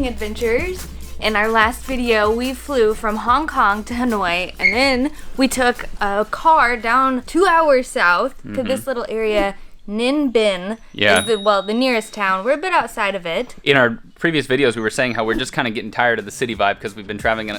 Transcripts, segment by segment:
flying adventures. In our last video, we flew from Hong Kong to Hanoi, and then we took a car down 2 hours south to this little area. Ninh Binh is the nearest town. We're a bit outside of it. In our previous videos, we were saying how we're just kind of getting tired of the city vibe because we've been traveling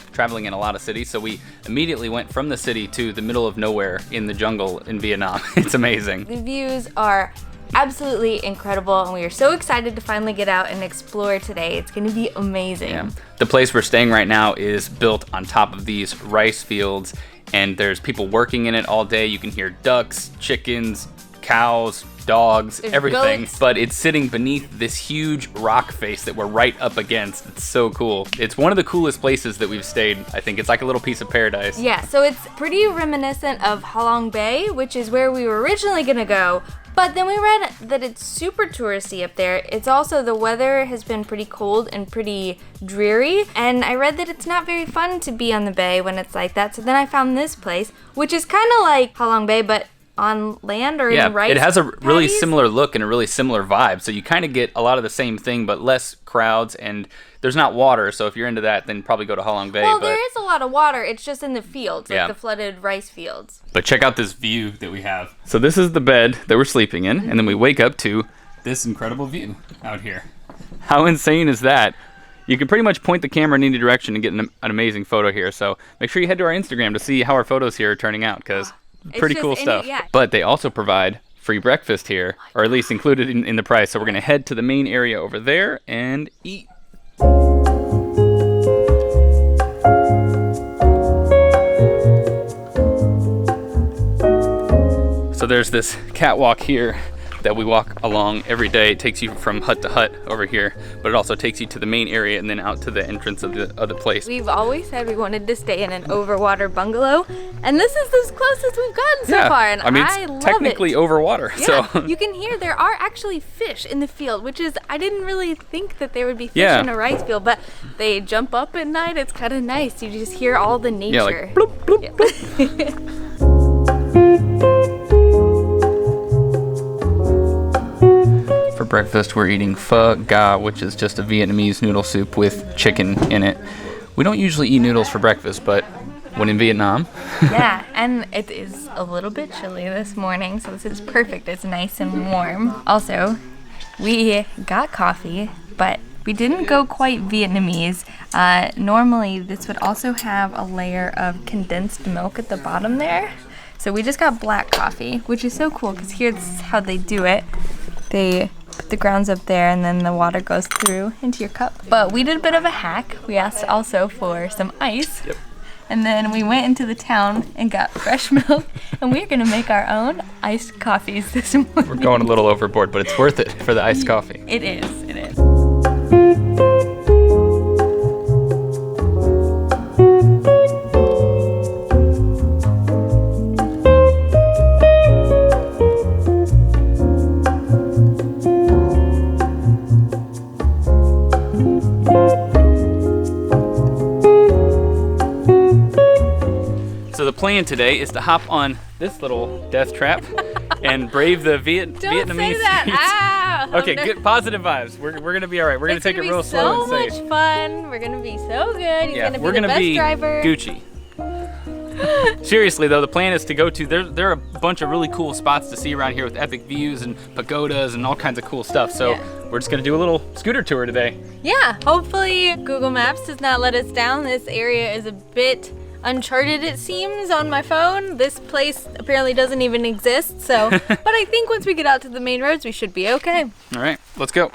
in a lot of cities. So we immediately went from the city to the middle of nowhere in the jungle in Vietnam. It's amazing. The views are absolutely incredible, and we are so excited to finally get out and explore today. It's going to be amazing. Yeah. The place we're staying right now is built on top of these rice fields, and there's people working in it all day. You can hear ducks, chickens, cows, dogs, there's everything, goats. But it's sitting beneath this huge rock face that we're right up against. It's so cool. It's one of the coolest places that we've stayed. I think it's like a little piece of paradise. Yeah, so it's pretty reminiscent of Halong Bay, which is where we were originally gonna go, but then we read that it's super touristy up there. It's also, the weather has been pretty cold and pretty dreary, and I read that it's not very fun to be on the bay when it's like that. So then I found this place, which is kind of like Halong Bay, but on land or in rice it has a really paddies. similar look and a really similar vibe. So you kind of get a lot of the same thing, but less crowds, and there's not water. So if you're into that, then probably go to Halong Bay. Well, there is a lot of water. It's just in the fields, like Yeah. the flooded rice fields. But check out this view that we have. So this is the bed that we're sleeping in, and then we wake up to this incredible view out here. How insane is that? You can pretty much point the camera in any direction and get an amazing photo here. So make sure you head to our Instagram to see how our photos here are turning out, because pretty cool stuff. But they also provide free breakfast here, or at least included in the price. So we're gonna head to the main area over there and eat. So there's this catwalk here that we walk along every day. It takes you from hut to hut over here, but it also takes you to the main area and then out to the entrance of the other place. We've always said we wanted to stay in an overwater bungalow, and this is as close as we've gotten so far, and I mean, I it's love technically it. over water. Yeah, So you can hear there are actually fish in the field, which is, I didn't really think that there would be fish Yeah. in a rice field, but they jump up at night. It's kind of nice. You just hear all the nature. yeah, like bloop, bloop, bloop. Yeah. For breakfast, we're eating pho ga, which is just a Vietnamese noodle soup with chicken in it. We don't usually eat noodles for breakfast, but when in Vietnam. Yeah, and it is a little bit chilly this morning, so this is perfect. It's nice and warm. Also, we got coffee, but we didn't go quite Vietnamese. Normally, this would also have a layer of condensed milk at the bottom there. So we just got black coffee, which is so cool because here's how they do it. They put the grounds up there and then the water goes through into your cup. But we did a bit of a hack. We asked also for some ice. Yep. And then we went into the town and got fresh milk, and we're gonna make our own iced coffees this morning. We're going a little overboard, but it's worth it for the iced coffee. It is, it is. So the plan today is to hop on this little death trap and brave the Vietnamese Don't say that. streets. Ah, Okay, good positive vibes. We're gonna be all right. We're gonna take it real slow and safe. So much fun. We're gonna be so good. He's gonna be we're the gonna best be driver. Gucci. Seriously though, the plan is to go to there are a bunch of really cool spots to see around here with epic views and pagodas and all kinds of cool stuff. So we're just gonna do a little scooter tour today. Yeah, hopefully Google Maps does not let us down. This area is a bit uncharted, it seems, on my phone. This place apparently doesn't even exist, so but I think once we get out to the main roads we should be okay. All right, let's go.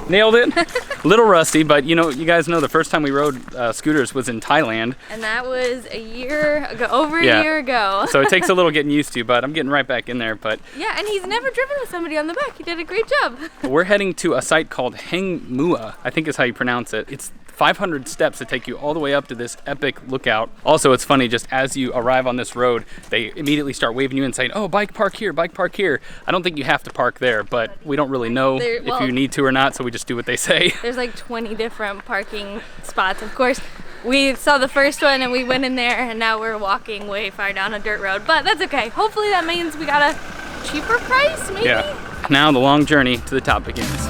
Nailed it. A little rusty, but you know, you guys know the first time we rode scooters was in Thailand. And that was a year ago, over a year ago. So it takes a little getting used to, but I'm getting right back in there. But yeah, and he's never driven with somebody on the back. He did a great job. we're heading to a site called Hang Mua, I think is how you pronounce it. It's 500 steps to take you all the way up to this epic lookout. Also, it's funny, just as you arrive on this road, they immediately start waving you and saying, oh, bike park here, bike park here. I don't think you have to park there, but we don't really know if you need to or not, so we just do what they say. There's like 20 different parking spots. Of course, we saw the first one and we went in there, and now we're walking way far down a dirt road, but that's okay. Hopefully that means we got a cheaper price, maybe? Yeah. Now the long journey to the top begins.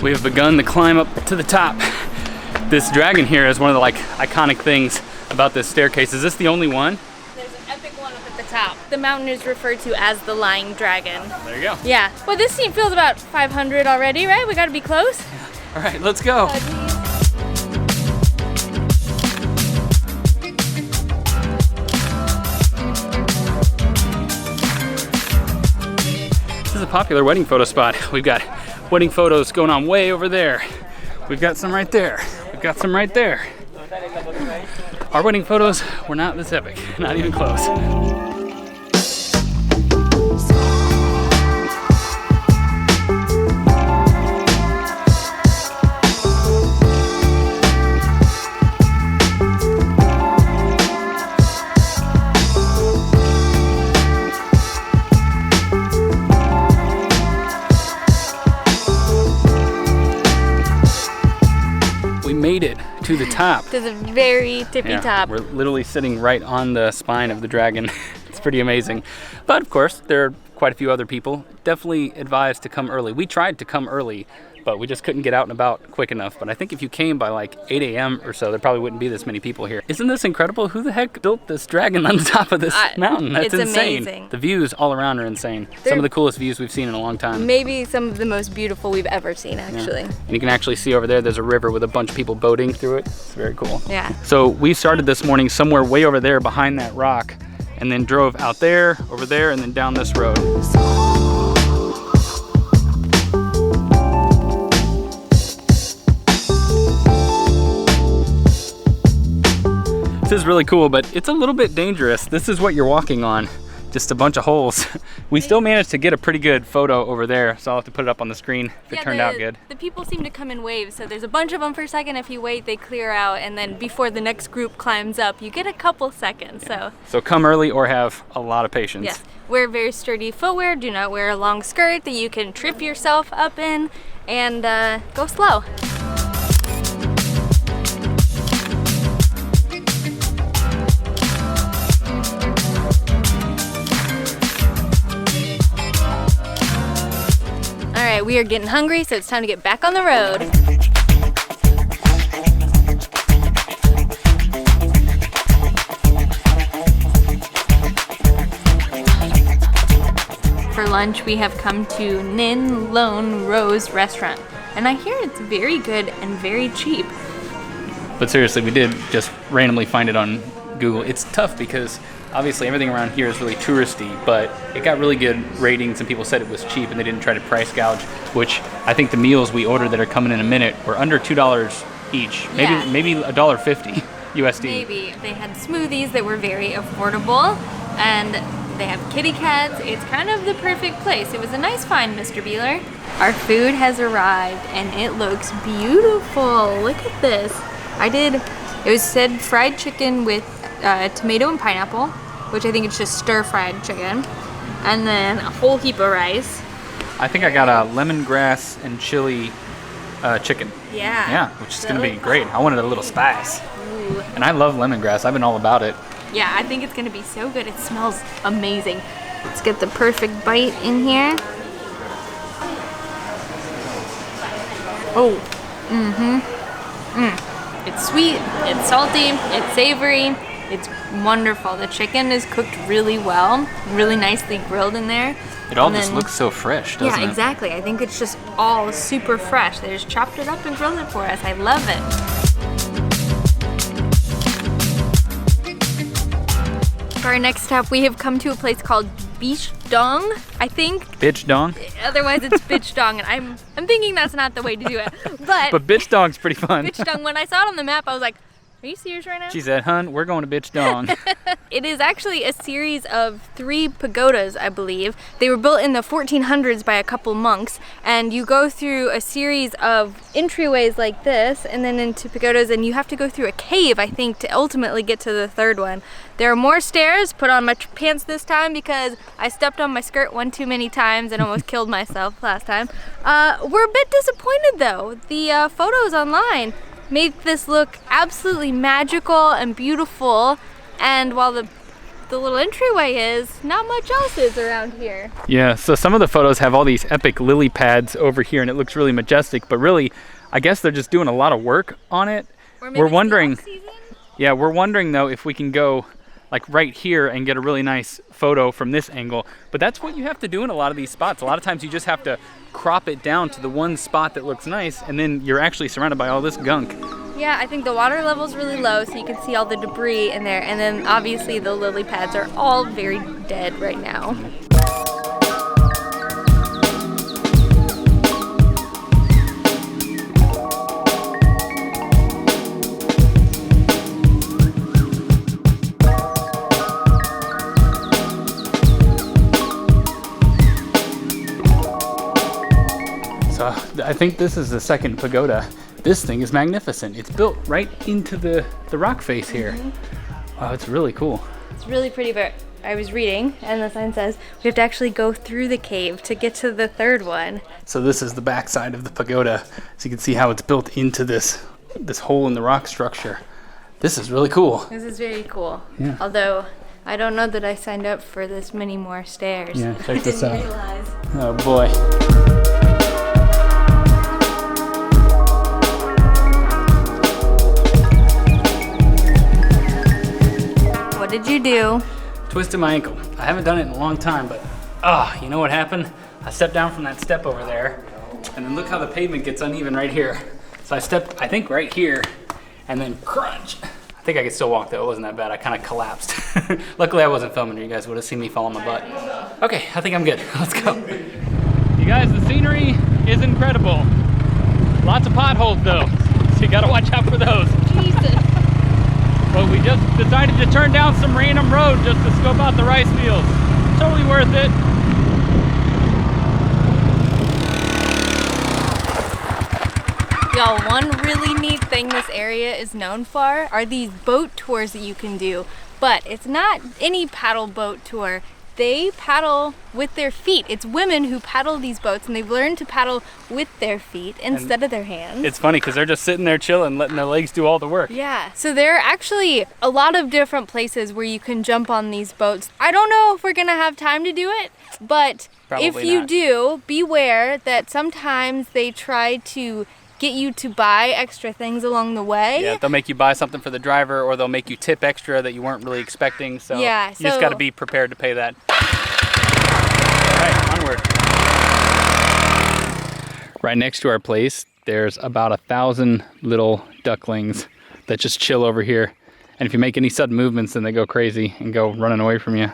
We have begun the climb up to the top. This dragon here is one of the like iconic things about this staircase. Is this the only one? There's an epic one up at the top. The mountain is referred to as the Lying Dragon. There you go. Yeah. Well, this seat feels about 500 already, right? We gotta be close. All right, let's go. This is a popular wedding photo spot. We've got wedding photos going on way over there. We've got some right there. We've got some right there. Our wedding photos were not this epic, not even close. Made it to the top. To the very tippy top. We're literally sitting right on the spine of the dragon. It's pretty amazing. But of course, there are quite a few other people. Definitely advised to come early. We tried to come early, but we just couldn't get out and about quick enough. But I think if you came by like 8 a.m. or so, there probably wouldn't be this many people here. Isn't this incredible? Who the heck built this dragon on the top of this mountain? That's insane. Amazing. The views all around are insane. Some of the coolest views we've seen in a long time. Maybe some of the most beautiful we've ever seen, actually. Yeah. And you can actually see over there's a river with a bunch of people boating through it. It's very cool. Yeah. So we started this morning somewhere way over there behind that rock, and then drove out there, over there, and then down this road. This is really cool, but it's a little bit dangerous. This is what you're walking on, just a bunch of holes. We still managed to get a pretty good photo over there, so I'll have to put it up on the screen if it turned out good. The people seem to come in waves, so there's a bunch of them for a second. If you wait, they clear out, and then before the next group climbs up, you get a couple seconds. Yeah. So come early or have a lot of patience. Yes. Wear very sturdy footwear. Do not wear a long skirt that you can trip yourself up in, and go slow. All right, we are getting hungry, so it's time to get back on the road. For lunch, we have come to Ninh Lone Rose restaurant, and I hear it's very good and very cheap. But seriously, we did just randomly find it on Google. It's tough because obviously everything around here is really touristy, but it got really good ratings and people said it was cheap and they didn't try to price gouge, which I think the meals we ordered that are coming in a minute were under $2 each. Maybe $1.50 USD. Maybe. They had smoothies that were very affordable, and they have kitty cats. It's kind of the perfect place. It was a nice find, Mr. Beeler. Our food has arrived and it looks beautiful. Look at this. It was said fried chicken with tomato and pineapple, which I think it's just stir-fried chicken, and then a whole heap of rice. I think I got a lemongrass and chili chicken. Yeah. Yeah, which is gonna be great. I wanted a little spice. Ooh. And I love lemongrass. I've been all about it. Yeah, I think it's gonna be so good. It smells amazing. Let's get the perfect bite in here. Oh. It's sweet, it's salty, it's savory, it's wonderful. The chicken is cooked really well, really nicely grilled in there. It all just looks so fresh, doesn't it? Yeah, exactly. I think it's just all super fresh. They just chopped it up and grilled it for us. I love it. For our next stop, we have come to a place called Beach Dong, I think. Bitch Dong? Otherwise, it's Bitch Dong, and I'm thinking that's not the way to do it. But Bitch Dong's pretty fun. Bitch Dong, when I saw it on the map, I was like, Are you serious right now? She said, hun, we're going to Bitch Dong. It is actually a series of 3 pagodas, I believe. They were built in the 1400s by a couple monks, and you go through a series of entryways like this and then into pagodas, and you have to go through a cave, I think, to ultimately get to the 3rd one. There are more stairs. Put on my pants this time because I stepped on my skirt one too many times and almost killed myself last time. We're a bit disappointed though. The photos online made this look absolutely magical and beautiful, and while the little entryway is, not much else is around here. Yeah, so some of the photos have all these epic lily pads over here, and it looks really majestic, but really, I guess they're just doing a lot of work on it. Or maybe We're wondering, it's the off-season? yeah, we're wondering though if we can go like right here and get a really nice photo from this angle. But that's what you have to do in a lot of these spots. A lot of times you just have to crop it down to the one spot that looks nice, and then you're actually surrounded by all this gunk. Yeah, I think the water level's really low, so you can see all the debris in there, and then obviously the lily pads are all very dead right now. So I think this is the 2nd pagoda. This thing is magnificent. It's built right into the rock face here. Wow, it's really cool. It's really pretty, but I was reading, and the sign says we have to actually go through the cave to get to the 3rd one. So this is the back side of the pagoda. So you can see how it's built into this hole in the rock structure. This is really cool. This is very cool. Yeah. Although, I don't know that I signed up for this many more stairs. Yeah, I check this didn't out. realize. Oh boy. What did you do? Twisted my ankle. I haven't done it in a long time, but you know what happened? I stepped down from that step over there, and then look how the pavement gets uneven right here. So I stepped, I think, right here, and then crunch. I think I could still walk though. It wasn't that bad. I kind of collapsed. Luckily, I wasn't filming, or you guys would have seen me fall on my butt. Okay, I think I'm good. Let's go. You guys, the scenery is incredible. Lots of potholes though, so you gotta watch out for those. Jesus. But we just decided to turn down some random road just to scope out the rice fields. Totally worth it. Y'all, one really neat thing this area is known for are these boat tours that you can do. But it's not any paddle boat tour. They paddle with their feet. It's women who paddle these boats, and they've learned to paddle with their feet instead of their hands. It's funny because they're just sitting there chilling, letting their legs do all the work. Yeah, so there are actually a lot of different places where you can jump on these boats. I don't know if we're gonna have time to do it, but Probably if you not. do, beware that sometimes they try to get you to buy extra things along the way. Yeah, they'll make you buy something for the driver, or they'll make you tip extra that you weren't really expecting. So Yeah, you just so- got to be prepared to pay that. All right, onward. Right next to our place, there's about 1,000 little ducklings that just chill over here. And if you make any sudden movements, then they go crazy and go running away from you.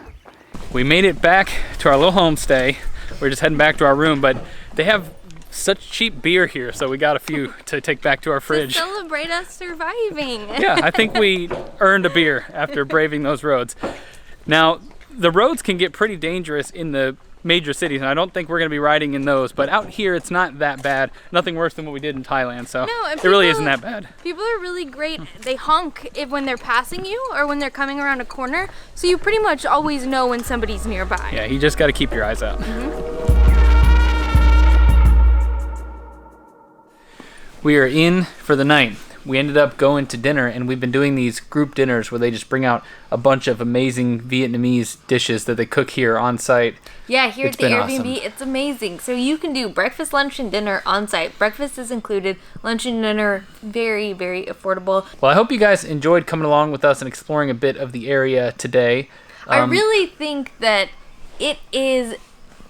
We made it back to our little homestay. We're just heading back to our room, but they have such cheap beer here, so we got a few to take back to our To fridge. celebrate us surviving. Yeah, I think we earned a beer after braving those roads. Now, the roads can get pretty dangerous in the major cities, and I don't think we're going to be riding in those, but out here it's not that bad. Nothing worse than what we did in Thailand, so No, and it really people- isn't that bad. People are really great. They honk when they're passing you or when they're coming around a corner, so you pretty much always know when somebody's nearby. Yeah, you just got to keep your eyes out. We are in for the night. We ended up going to dinner, and we've been doing these group dinners where they just bring out a bunch of amazing Vietnamese dishes that they cook here on site. Yeah, here It's at the been Airbnb, awesome. it's amazing. So you can do breakfast, lunch, and dinner on site. Breakfast is included, lunch and dinner very, very affordable. Well, I hope you guys enjoyed coming along with us and exploring a bit of the area today. I really think that it is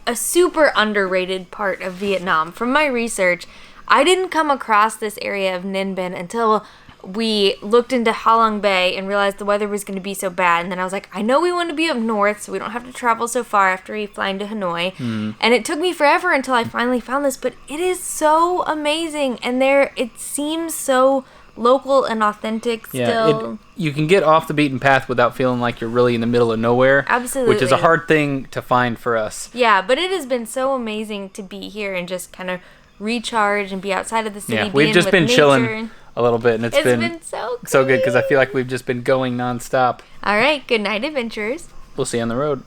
a super underrated part of Vietnam. From my research, I didn't come across this area of Ninh Binh until we looked into Ha Long Bay and realized the weather was going to be so bad. And then I was like, I know we want to be up north, so we don't have to travel so far after we fly into Hanoi. And it took me forever until I finally found this, but it is so amazing. And it seems so local and authentic still. You can get off the beaten path without feeling like you're really in the middle of nowhere. Absolutely. Which is a hard thing to find for us. Yeah, but it has been so amazing to be here and just kind of recharge and be outside of the city. Yeah, we've just been chilling a little bit, and it's been so good because I feel like we've just been going nonstop. All right, good night, adventurers. We'll see you on the road.